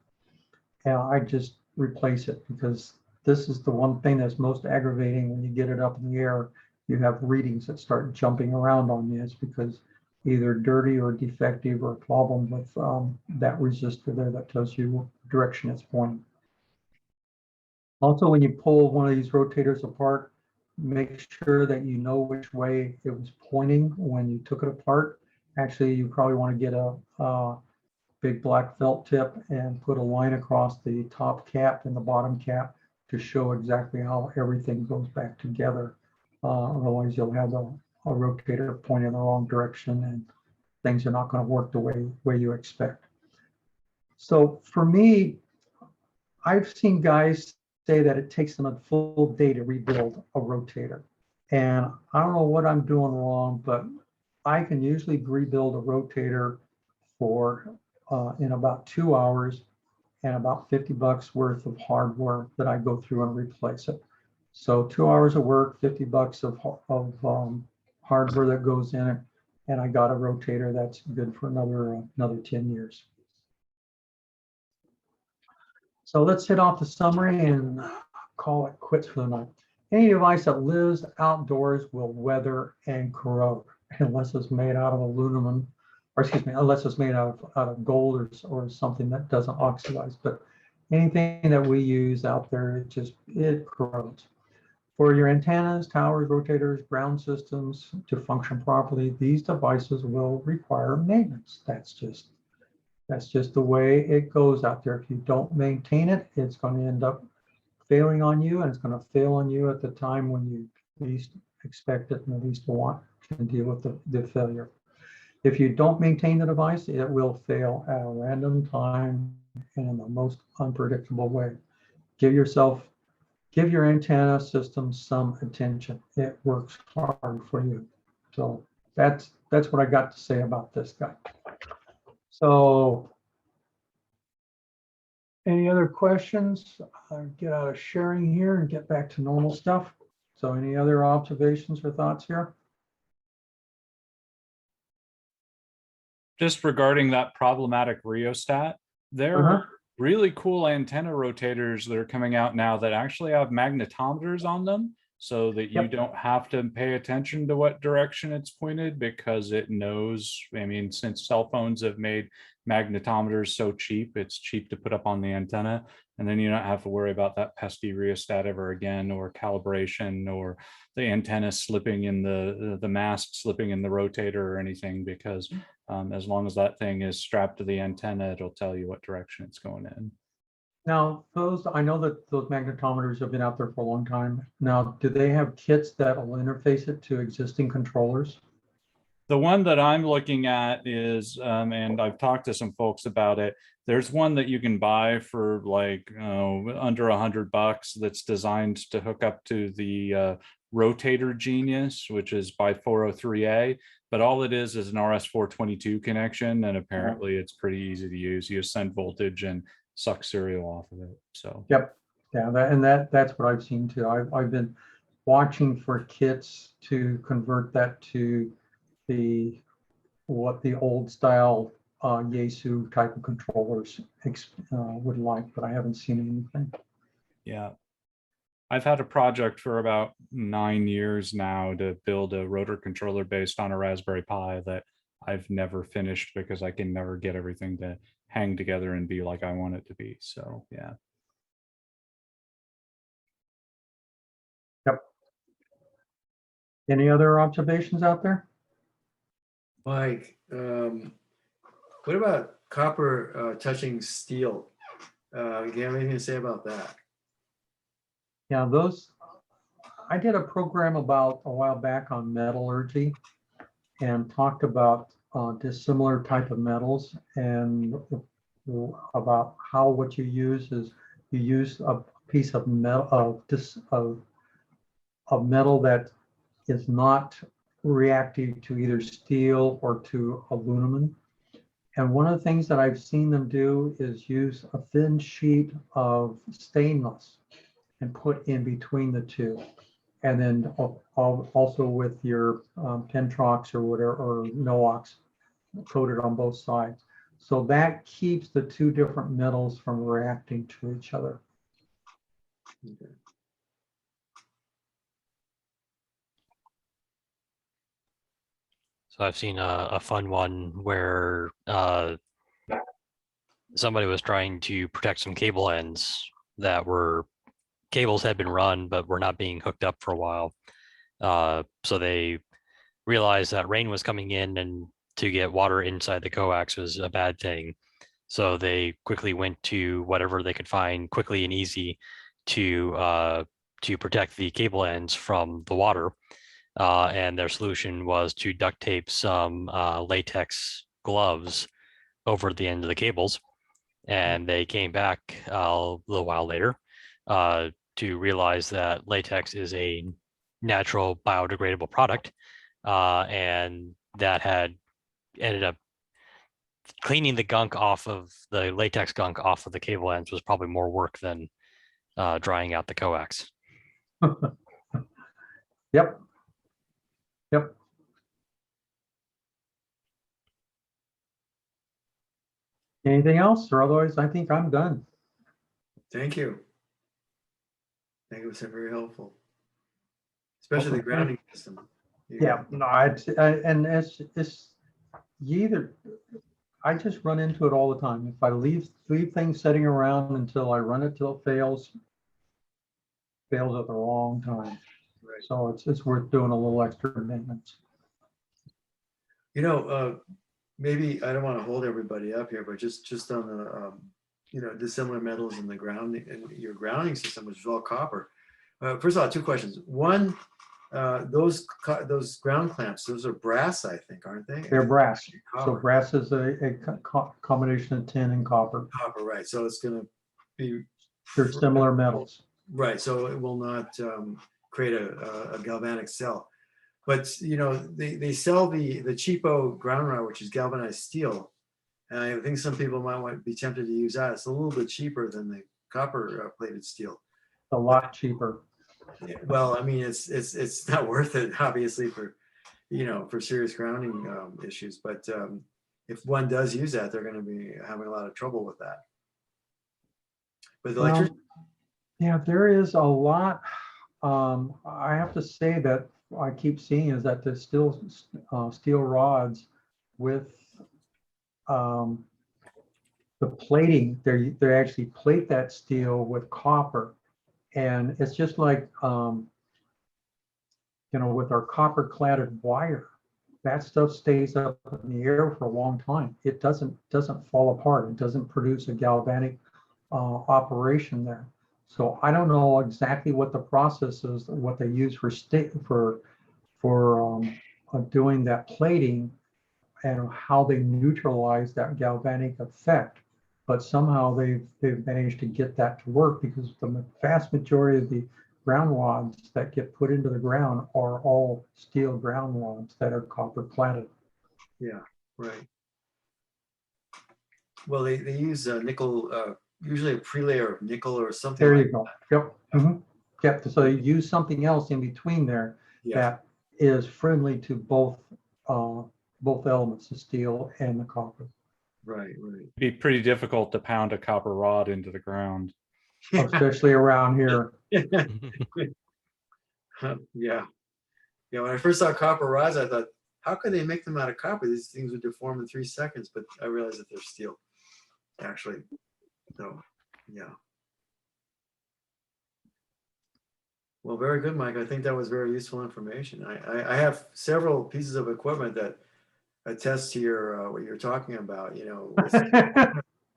And I just replace it because this is the one thing that's most aggravating when you get it up in the air. You have readings that start jumping around on you. It's because either dirty or defective or a problem with that resistor there that tells you what direction it's pointing. Also, when you pull one of these rotators apart, make sure that you know which way it was pointing when you took it apart. Actually, you probably want to get a big black felt tip and put a line across the top cap and the bottom cap to show exactly how everything goes back together. Otherwise, you'll have a rotator pointing in the wrong direction and things are not going to work the way you expect. So for me, I've seen guys say that it takes them a full day to rebuild a rotator. And I don't know what I'm doing wrong, but I can usually rebuild a rotator for in about 2 hours and about $50 worth of hardware that I go through and replace it. So 2 hours of work, $50 of hardware that goes in it, and I got a rotator that's good for another 10 years. So let's hit off the summary and call it quits for the night. Any device that lives outdoors will weather and corrode unless it's made out of aluminum, or excuse me, unless it's made out of gold or something that doesn't oxidize. But anything that we use out there, it corrodes. For your antennas, towers, rotators, ground systems to function properly, these devices will require maintenance. That's just the way it goes out there. If you don't maintain it, it's going to end up failing on you, and it's going to fail on you at the time when you least expect it and least want to deal with the failure. If you don't maintain the device, it will fail at a random time and in the most unpredictable way. Give your antenna system some attention. It works hard for you. So that's what I got to say about this guy. So any other questions? I'll get out of sharing here and get back to normal stuff. So any other observations or thoughts here? Just regarding that problematic rheostat, there are really cool antenna rotators that are coming out now that actually have magnetometers on them so that you don't have to pay attention to what direction it's pointed because it knows. I mean, since cell phones have made magnetometers so cheap, it's cheap to put up on the antenna, and then you don't have to worry about that pesky rheostat ever again, or calibration, or the antenna slipping in the mast slipping in the rotator or anything, because as long as that thing is strapped to the antenna, it'll tell you what direction it's going in. Now, I know that those magnetometers have been out there for a long time. Now, do they have kits that will interface it to existing controllers? The one that I'm looking at is, and I've talked to some folks about it, there's one that you can buy for like under $100 that's designed to hook up to the Rotator Genius, which is by 403A, but all it is an RS-422 connection, and apparently it's pretty easy to use. You just send voltage and suck serial off of it. So yep, yeah, that's what I've seen too. I've been watching for kits to convert that to what the old style Yaesu type of controllers would like, but I haven't seen anything. yeah, I've had a project for about 9 years now to build a rotor controller based on a Raspberry Pi that I've never finished because I can never get everything to hang together and be like I want it to be. So yeah. Yep. Any other observations out there? Mike, what about copper touching steel? Do you have anything to say about that? Yeah, I did a program about a while back on metallurgy and talked about dissimilar type of metals and about how what you use is you use a piece of metal of metal that is not reactive to either steel or to aluminum. And one of the things that I've seen them do is use a thin sheet of stainless and put in between the two. And then also with your Pentrox or whatever, or Noox coated on both sides. So that keeps the two different metals from reacting to each other. Okay. So I've seen a fun one where somebody was trying to protect some cable ends that were cables had been run but were not being hooked up for a while. So they realized that rain was coming in and to get water inside the coax was a bad thing. So they quickly went to whatever they could find quickly and easy to protect the cable ends from the water. And their solution was to duct tape some latex gloves over the end of the cables. And they came back a little while later to realize that latex is a natural biodegradable product, and that had ended up cleaning the gunk off of the latex gunk off of the cable ends was probably more work than drying out the coax. Yep. Yep. Anything else, or otherwise I think I'm done. Thank you. I think it was very helpful, especially the Okay. grounding system. Yeah, no, and it's you either, I just run into it all the time. If I leave things sitting around until I run it till it fails at the wrong time. Right. So it's worth doing a little extra maintenance. You know, maybe I don't want to hold everybody up here, but just on the dissimilar metals in the grounding and your grounding system, which is all copper. First of all, two questions. One, those ground clamps, those are brass, I think, aren't they? They're brass. So Copper. brass is a combination of tin and copper. Copper, right? So it's going to be They're similar metals. right? So it will not create a galvanic cell. But you know, they sell the cheapo ground rod, which is galvanized steel, and I think some people might be tempted to use that. It's a little bit cheaper than the copper plated steel. A lot cheaper. Yeah, well, I mean, it's not worth it, obviously, for serious grounding issues. But if one does use that, they're going to be having a lot of trouble with that. But the electrician, yeah, there is a lot. I have to say that I keep seeing is that there's still steel rods with the plating. They actually plate that steel with copper, and it's just like with our copper cladded wire. That stuff stays up in the air for a long time. It doesn't fall apart. It doesn't produce a galvanic operation there. So I don't know exactly what the process is, what they use for doing that plating and how they neutralize that galvanic effect. But somehow they've managed to get that to work, because the vast majority of the ground rods that get put into the ground are all steel ground rods that are copper cladded. yeah, right. Well, they use nickel, usually a pre-layer of nickel or something. There like you go. Yep. Mm-hmm. Yep. So you use something else in between there that is friendly to both elements, the steel and the copper. Right. It'd be pretty difficult to pound a copper rod into the ground. Especially around here. Yeah. Yeah. When I first saw copper rods, I thought, how could they make them out of copper? These things would deform in 3 seconds, but I realized that they're steel, actually. So, yeah. Well, very good, Mike. I think that was very useful information. I have several pieces of equipment that attest to your what you're talking about.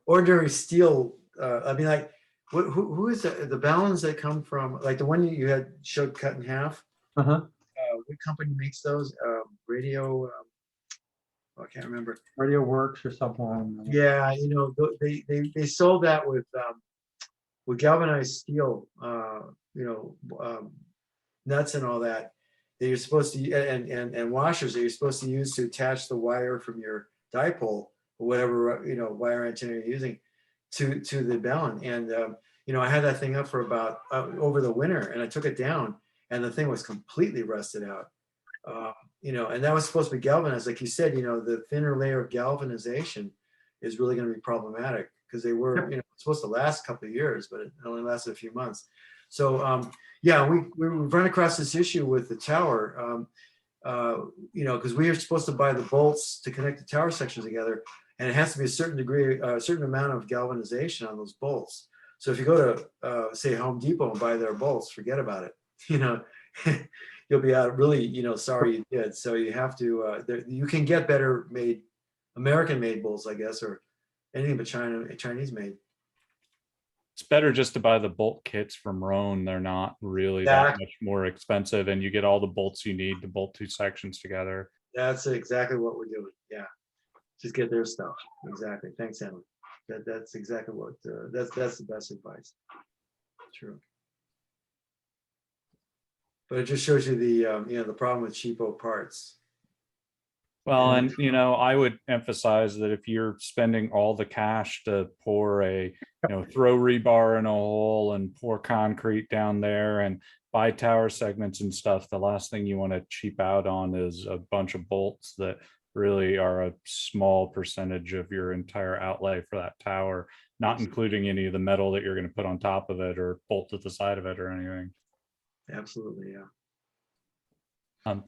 Ordinary steel. I mean, like, who is the balance that come from? Like the one you had showed cut in half. Uh-huh. What company makes those? Radio. I can't remember. Radio Works or something. Yeah, they sold that with galvanized steel. Nuts and all that. that you're supposed to, and washers that you're supposed to use to attach the wire from your dipole or whatever, wire antenna you're using to the balun. And, I had that thing up for about over the winter, and I took it down and the thing was completely rusted out. And that was supposed to be galvanized. Like you said, the thinner layer of galvanization is really going to be problematic because they were, supposed to last a couple of years, but it only lasted a few months. So, we've run across this issue with the tower, because we are supposed to buy the bolts to connect the tower sections together, and it has to be a certain degree, a certain amount of galvanization on those bolts. So if you go to, say, Home Depot and buy their bolts, forget about it. You'll be out really, sorry you did. So you have to, you can get better made, American made bolts, I guess, or anything but Chinese made. It's better just to buy the bolt kits from Roan. They're not really that much more expensive, and you get all the bolts you need to bolt two sections together. That's exactly what we're doing. Yeah, just get their stuff. Exactly. Thanks, Emily. That's exactly what. That's the best advice. True. But it just shows you the problem with cheapo parts. Well, and I would emphasize that if you're spending all the cash to pour throw rebar in a hole and pour concrete down there and buy tower segments and stuff, the last thing you want to cheap out on is a bunch of bolts that really are a small percentage of your entire outlay for that tower, not including any of the metal that you're going to put on top of it or bolt at the side of it or anything. Absolutely, yeah.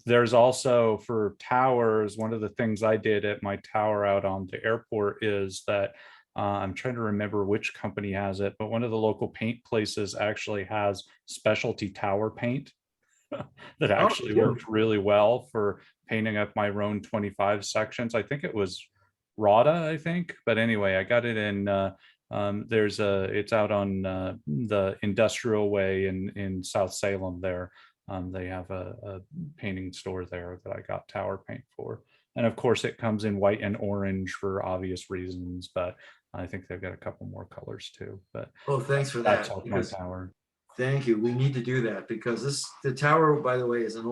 There's also for towers, one of the things I did at my tower out on the airport is that I'm trying to remember which company has it, but one of the local paint places actually has specialty tower paint that actually worked really well for painting up my Roan 25 sections. I think it was Rada, but anyway, I got it in, it's out on the Industrial Way in South Salem there. They have a painting store there that I got tower paint for. And of course it comes in white and orange for obvious reasons, but I think they've got a couple more colors too. But thanks for that's that. my tower. Thank you. We need to do that because the tower, by the way, is it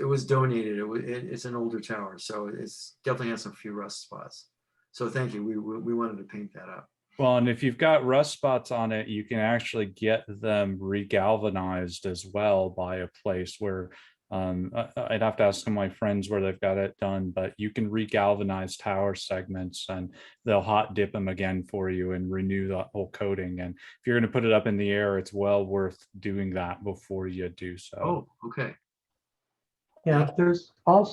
was donated. It's an older tower, so it's definitely has some few rust spots. So thank you. We wanted to paint that up. Well, and if you've got rust spots on it, you can actually get them regalvanized as well by a place where I'd have to ask some of my friends where they've got it done, but you can regalvanize tower segments and they'll hot dip them again for you and renew the whole coating. And if you're going to put it up in the air, it's well worth doing that before you do so. Oh, okay. Yeah, there's a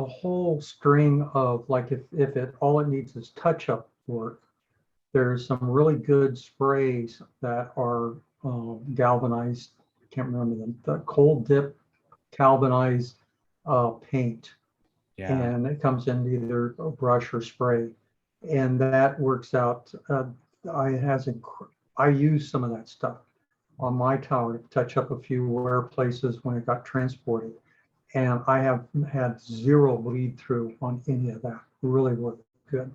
whole string of, like, if all it needs is touch-up work, there's some really good sprays that are galvanized. I can't remember them. The cold dip galvanized paint. Yeah. And it comes in either a brush or spray. And that works out. I use some of that stuff on my tower to touch up a few wear places when it got transported. And I have had zero bleed through on any of that. Really worked good.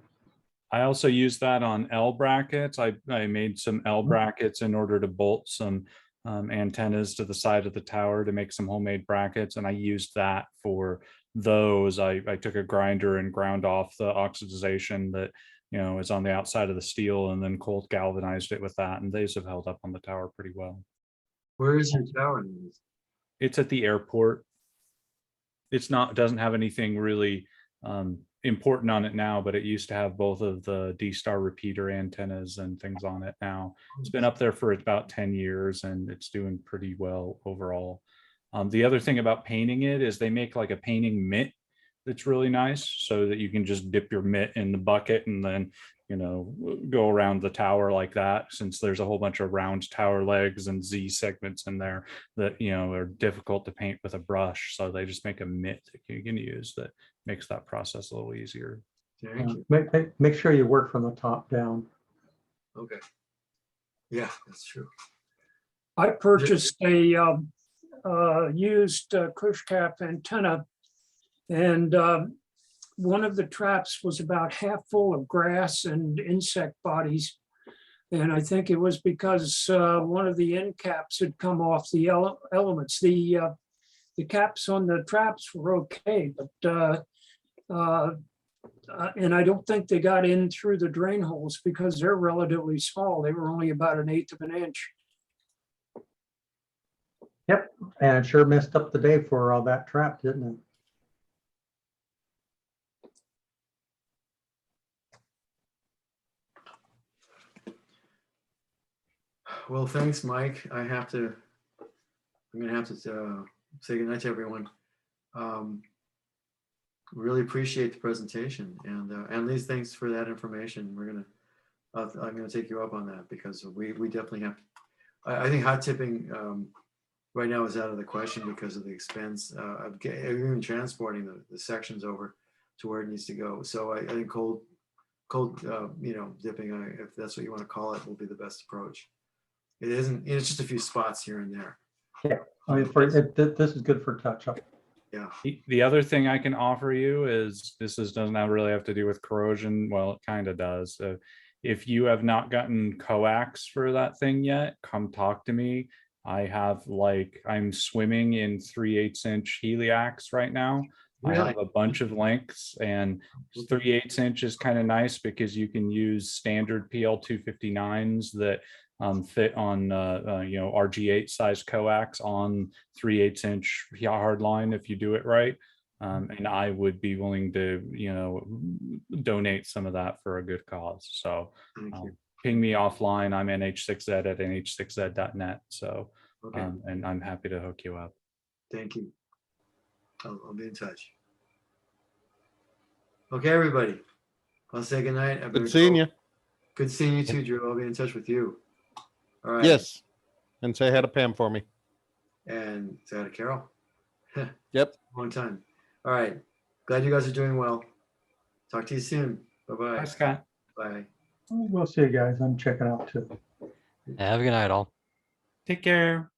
I also use that on L brackets. I made some L brackets in order to bolt some antennas to the side of the tower to make some homemade brackets. And I used that for those. I took a grinder and ground off the oxidization that, is on the outside of the steel and then cold galvanized it with that. And these have held up on the tower pretty well. Where is your tower? It's at the airport. Doesn't have anything really important on it now, but it used to have both of the D-Star repeater antennas and things on it now. It's been up there for about 10 years and it's doing pretty well overall. The other thing about painting it is they make like a painting mitt that's really nice so that you can just dip your mitt in the bucket and then, go around the tower like that, since there's a whole bunch of round tower legs and Z segments in there that, are difficult to paint with a brush. So they just make a mitt that you can use that makes that process a little easier. Make sure you work from the top down. Okay. Yeah, that's true. I purchased a used crush cap antenna, and one of the traps was about half full of grass and insect bodies. And I think it was because one of the end caps had come off the elements. The the caps on the traps were okay, but and I don't think they got in through the drain holes because they're relatively small. They were only about 1/8 of an inch. Yep, and it sure messed up the day for all that trap, didn't it? Well, thanks, Mike. I'm gonna have to say goodnight to everyone. Really appreciate the presentation, and Liz, thanks for that information. I'm gonna take you up on that because we definitely have. I think hot tipping right now is out of the question because of the expense of even transporting the sections over to where it needs to go. So I think cold dipping, if that's what you want to call it, will be the best approach. It isn't. It's just a few spots here and there. Yeah, I mean, this is good for touch up. Yeah. The other thing I can offer you is doesn't really have to do with corrosion. Well, it kind of does. If you have not gotten coax for that thing yet, come talk to me. I'm swimming in 3/8 inch heliax right now. Really? I have a bunch of lengths, and 3/8 inch is kind of nice because you can use standard PL 259s that fit on RG8 size coax on 3/8 inch hard line if you do it right. And I would be willing to donate some of that for a good cause. So Thank you. ping me offline. I'm nh6z at nh6z.net. So Okay. and I'm happy to hook you up. Thank you. I'll be in touch. Okay, everybody. I'll say goodnight. I better Good seeing go. you. Good seeing you too, Drew. I'll be in touch with you. All right. Yes. And say hi to Pam for me. And say hi to Carol. Yep. Long time. All right. Glad you guys are doing well. Talk to you soon. Bye-bye. Bye, Scott. Bye. We'll see you guys. I'm checking out too. Have a good night, all. Take care.